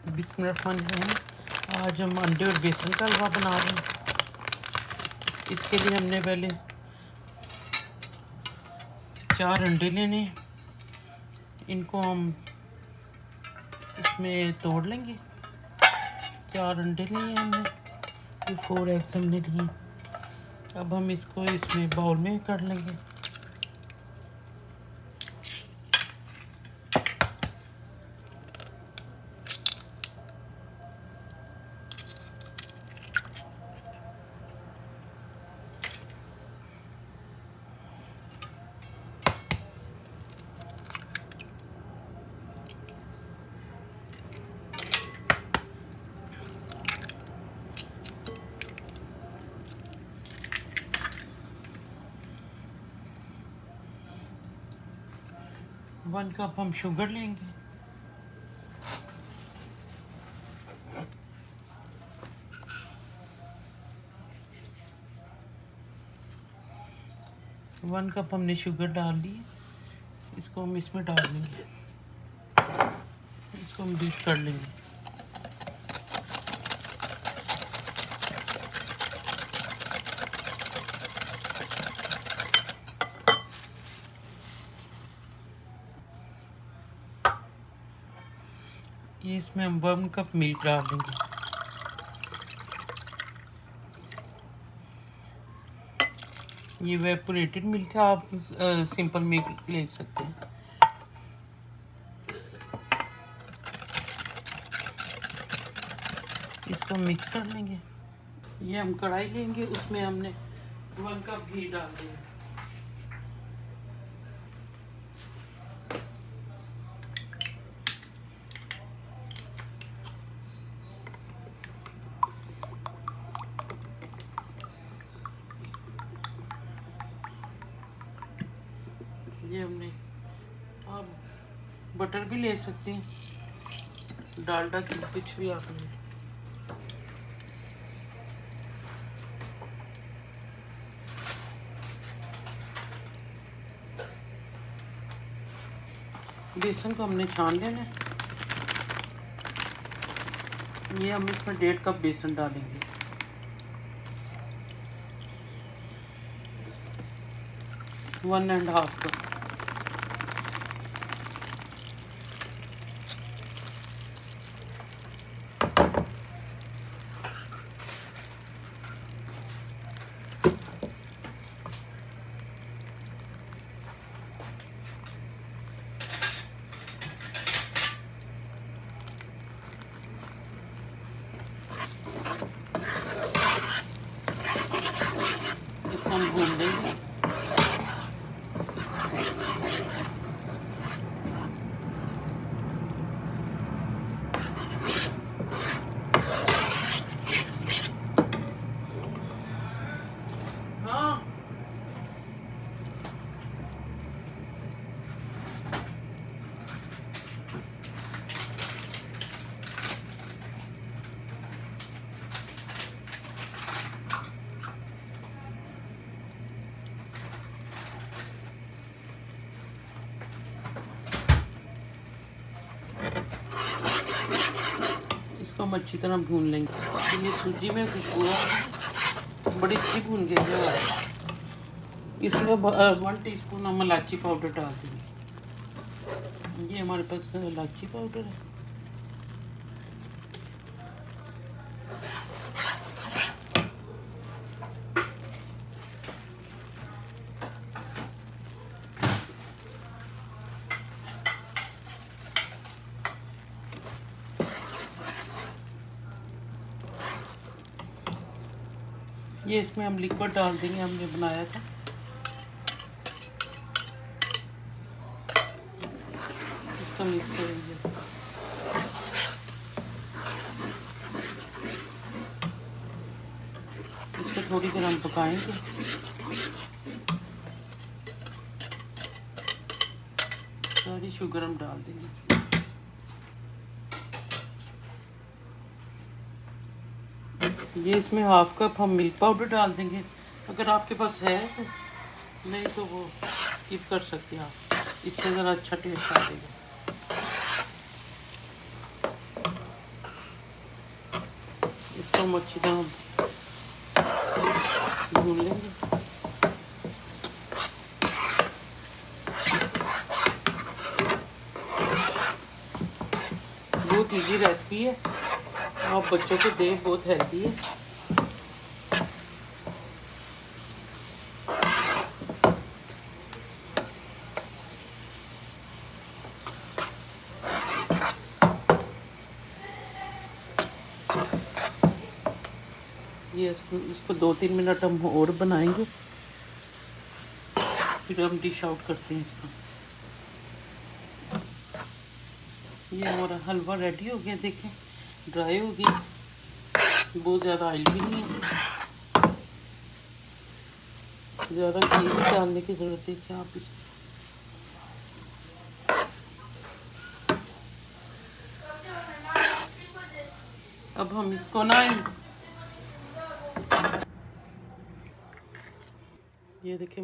बिस्मिल्लाहिर्रहमानिर्रहीम। आज हम अंडे और बेसन का हलवा बना रहे हैं। इसके लिए हमने पहले 4 अंडे लेने हैं। इनको हम इसमें तोड़ लेंगे। 4 अंडे लिए हमने, ये 4 एग्स हमने लिए। अब हम इसको इसमें बाउल में कर लेंगे। वन कप हम शुगर लेंगे। वन कप हमने शुगर डाल दी। इसको हम इसमें डाल देंगे। इसको हम बीट कर लेंगे। ये इसमें हम 1 कप मिल्क डाल देंगे। ये वेपोरेटेड मिल्क है, आप सिंपल मिल्क ले सकते हैं। इसको मिक्स कर लेंगे। ये हम कढ़ाई लेंगे, उसमें हमने 1 कप घी डाल देंगे। ये हमने, आप बटर भी ले सकते हैं, डालडा की, कुछ भी आप ले। बेसन को हमने छान लेना है। ये हम इसमें 1.5 कप बेसन डालेंगे। One and half cup. इसको हम भून देंगे। हाँ, इसको हम अच्छी तरह भून लेंगे। ये सूजी में पूरा बड़ी अच्छी भून गई है। इसमें 1 टीस्पून हम इलायची पाउडर डाल देंगे। ये हमारे पास इलायची पाउडर है। ये इसमें हम लिक्विड डाल देंगे, हमने बनाया था। इसको मिक्स करेंगे। इसको थोड़ी देर हम पकाएंगे। सारी शुगर हम डाल देंगे। ये इसमें 1/2 कप हम मिल्क पाउडर डाल देंगे। अगर आपके पास है तो, नहीं तो वो स्किप कर सकते हैं आप, इससे ज़रा अच्छा टेस्ट आ जाएगा। इसको हम अच्छी तरह भून लेंगे। बहुत इजी रेसिपी है, आप बच्चों को दें, बहुत हेल्दी है। ये इसको 2-3 मिनट हम और बनाएंगे, फिर हम डिश आउट करते हैं इसको। ये हमारा हलवा रेडी हो गया, देखें ड्राई हो गया, बहुत ज़्यादा ऑयल भी नहीं है, ज़्यादा घी डालने की ज़रूरत है क्या आप इस। अब हम इसको ना, ये देखिए